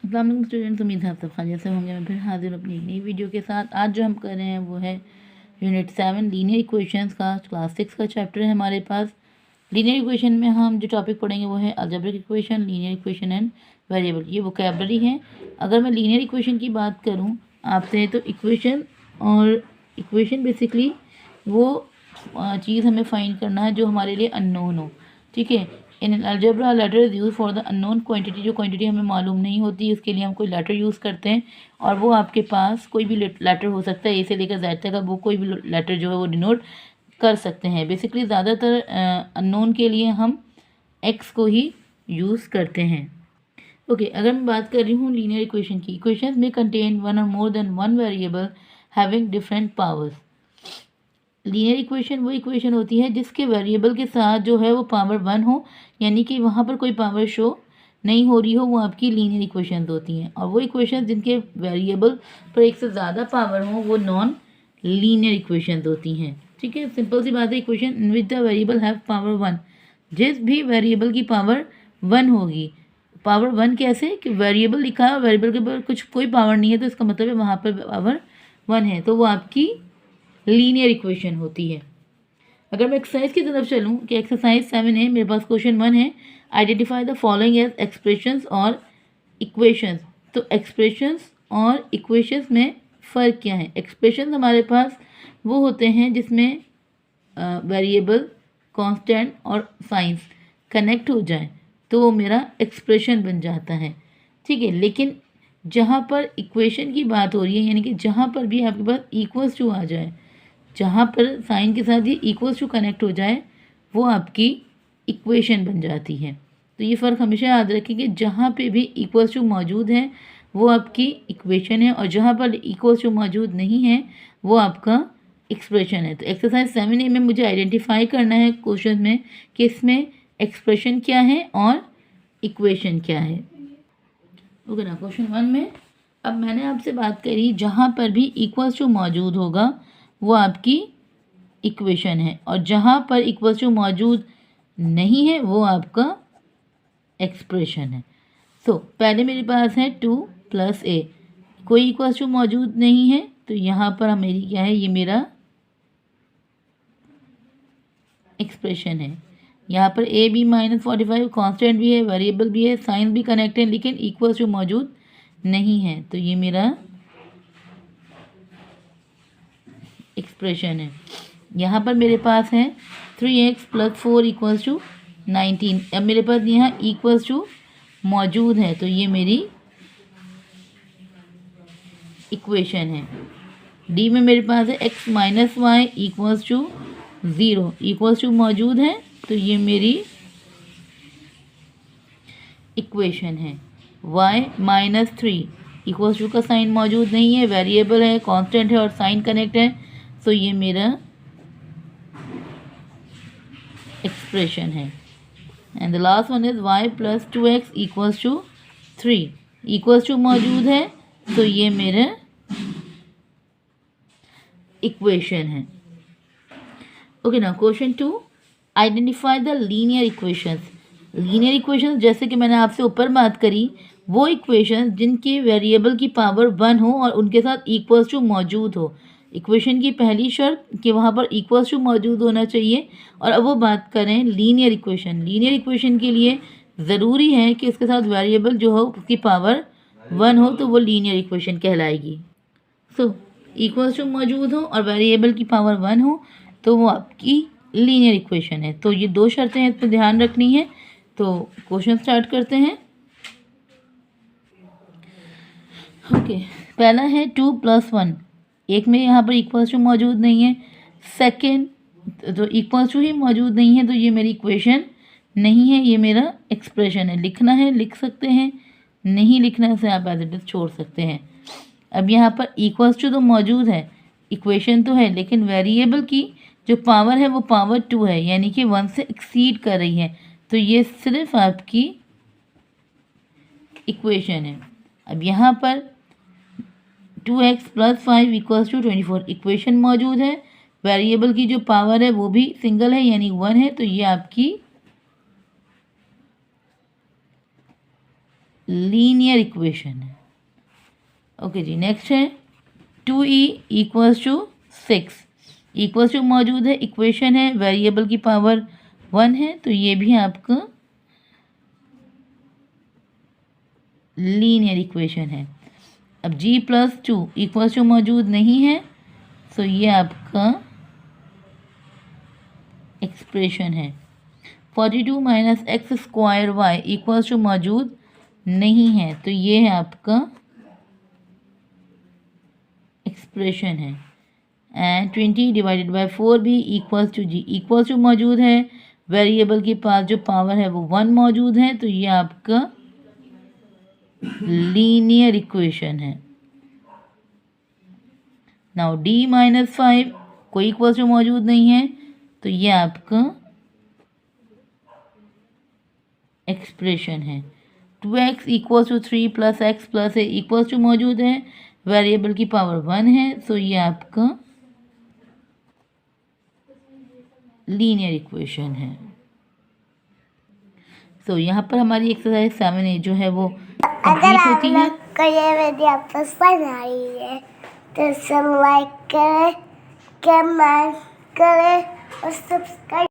अस्सलाम वालेकुम स्टूडेंट्स, उम्मीद है आप सब खैरियत से होंगे। मैं फिर हाजिर अपनी एक नई वीडियो के साथ। आज जो हम कर रहे हैं वो है यूनिट 7 लीनियर इक्वेशंस का क्लास 6 का चैप्टर है हमारे पास। लीनियर इक्वेशन में हम जो टॉपिक पढ़ेंगे वो है algebraic equation, linear equation and variable. ये वोकैबुलरी है। अगर मैं लीनियर इक्वेशन की बात करूँ आपसे तो इक्वेशन और इक्वेशन बेसिकली वो चीज़ हमें फाइंड करना है जो हमारे लिए अननोन हो। ठीक है। In algebra letter is use for the unknown quantity. जो क्वांटिटी हमें मालूम नहीं होती उसके लिए हम कोई लेटर यूज़ करते हैं, और वो आपके पास कोई भी लेटर हो सकता है, ए से लेकर जेड तक का, वो कोई भी लेटर जो है वो डिनोट कर सकते हैं। बेसिकली ज़्यादातर अननोन के लिए हम एक्स को ही यूज़ करते हैं। ओके, अगर मैं बात कर रही हूँ लीनियर इक्वेशन की, इक्वेशंस में कंटेन वन और more than one variable having different powers. Linear equation वो इक्वेशन होती है जिसके वेरिएबल के साथ जो है वो पावर 1 हो, यानी कि वहाँ पर कोई पावर शो नहीं हो रही हो, वो आपकी लीनियर इक्वेशंस होती हैं। और वो इक्वेशन जिनके वेरिएबल पर एक से ज़्यादा पावर हो वो नॉन लीनियर इक्वेशंस होती हैं। ठीक है, सिंपल सी बात है। Equation in which the variable have power 1, जिस भी वेरिएबल की पावर 1 होगी। पावर 1 कैसे कि वेरिएबल लिखा है और वेरिएबल के ऊपर कुछ कोई पावर नहीं है, तो इसका मतलब है वहाँ पर पावर 1 है, तो वो आपकी लीनियर इक्वेशन होती है। अगर मैं एक्सरसाइज की तरफ चलूँ कि एक्सरसाइज 7 है, मेरे पास क्वेश्चन 1 है, identify the following as expressions और इक्वेशंस। तो एक्सप्रेशंस और इक्वेशंस में फ़र्क क्या है? एक्सप्रेशंस हमारे पास वो होते हैं जिसमें वेरिएबल, कांस्टेंट और साइंस कनेक्ट हो जाए तो वो मेरा एक्सप्रेशन बन जाता है। ठीक है, लेकिन जहाँ पर इक्वेशन की बात हो रही है, यानी कि जहाँ पर भी आपके पास इक्वल्स टू आ जाए, जहाँ पर साइन के साथ ये इक्वल्स टू कनेक्ट हो जाए, वो आपकी इक्वेशन बन जाती है। तो ये फ़र्क हमेशा याद रखें कि जहाँ पे भी इक्वल्स टू मौजूद है वो आपकी इक्वेशन है, और जहाँ पर इक्वल्स टू मौजूद नहीं है वो आपका एक्सप्रेशन है। तो एक्सरसाइज 7A में मुझे आइडेंटिफाई करना है क्वेश्चन में कि इसमें एक्सप्रेशन क्या है और इक्वेशन क्या है। ओके ना, क्वेश्चन 1 में अब मैंने आपसे बात करी जहाँ पर भी इक्वल्स टू मौजूद होगा वो आपकी इक्वेशन है, और जहाँ पर इक्वल्स टू मौजूद नहीं है वो आपका एक्सप्रेशन है। तो पहले मेरे पास है 2 + a, कोई इक्वल्स टू मौजूद नहीं है, तो यहाँ पर मेरी क्या है, ये मेरा एक्सप्रेशन है। यहाँ पर a b -45 कांस्टेंट भी है, वेरिएबल भी है, साइन भी कनेक्ट है, लेकिन इक्वल्स टू मौजूद नहीं है, तो ये मेरा एक्सप्रेशन है। यहाँ पर मेरे पास है 3x + 4 = 19। अब मेरे पास यहाँ इक्वल्स टू मौजूद है, तो ये मेरी इक्वेशन है। डी में मेरे पास है x - y = 0, इक्वल्स टू मौजूद है, तो ये मेरी इक्वेशन है। y - 3 इक्वल्स टू का साइन मौजूद नहीं है, वेरिएबल है, कांस्टेंट है और साइन कनेक्ट है, तो ये मेरा एक्सप्रेशन है। And the last one is y + 2x = 3, equals to मौजूद है, तो ये मेरा इक्वेशन है। ओके ना, question 2, identify the linear equations. Linear equations जैसे कि मैंने आपसे ऊपर बात करी, वो इक्वेशंस जिनके वेरिएबल की पावर 1 हो और उनके साथ इक्वल्स टू मौजूद हो। इक्वेशन की पहली शर्त कि वहाँ पर इक्वल्स टू मौजूद होना चाहिए। और अब वो बात करें लीनियर इक्वेशन, लीनियर इक्वेशन के लिए ज़रूरी है कि उसके साथ वेरिएबल जो हो उसकी पावर 1 हो, तो वो लीनियर इक्वेशन कहलाएगी। सो इक्वल्स टू मौजूद हो और वेरिएबल की पावर 1 हो, तो वो आपकी लीनियर इक्वेशन है। तो ये दो शर्तें हैं, इस पर ध्यान रखनी है। तो क्वेश्चन स्टार्ट करते हैं। ओके, पहला है 2 + 1, एक में यहाँ पर इक्वल्स टू मौजूद नहीं है, सेकेंड तो इक्वल्स टू ही मौजूद नहीं है, तो ये मेरी इक्वेशन नहीं है, ये मेरा एक्सप्रेशन है। लिखना है लिख सकते हैं, नहीं लिखना है से आप एज इट इज छोड़ सकते हैं। अब यहाँ पर इक्वल्स टू तो मौजूद है, इक्वेशन तो है, लेकिन वेरिएबल की जो पावर है वो पावर 2 है, यानी कि 1 से एक्सीड कर रही है, तो ये सिर्फ आपकी इक्वेशन है। अब यहाँ पर 2x + 5 = 24, इक्वेशन मौजूद है, वेरिएबल की जो पावर है वो भी सिंगल है यानी 1 है, तो ये आपकी लीनियर इक्वेशन है। ओके जी, नेक्स्ट है 2e equals to 6। Equals to मौजूद है, इक्वेशन है, वेरिएबल की पावर 1 है, तो ये भी आपका लीनियर इक्वेशन है। अब g+2 इक्वल्स टू मौजूद नहीं है, तो ये आपका एक्सप्रेशन है। 42 minus x square y equals to मौजूद नहीं है, तो ये है आपका एक्सप्रेशन है। एंड 20 डिवाइडेड बाय 4 भी इक्वल्स टू जी, इक्वल्स टू मौजूद है, वेरिएबल के पास जो पावर है वो 1 मौजूद है, तो ये आपका लीनियर इक्वेशन है। नाउ d-5 कोई इक्वल्स टू मौजूद नहीं है, तो ये आपका एक्सप्रेशन है। 2x equals to 3 plus x plus a equals to मौजूद है, वेरिएबल की पावर 1 है, तो ये आपका लीनियर इक्वेशन है। तो यहाँ पर हमारी एक्सरसाइज 7A जो है वो कंप्लीट होती है। अगर ये वीडियो पसंद आई है तो सब लाइक करें, कमेंट करें और सब्सक्राइब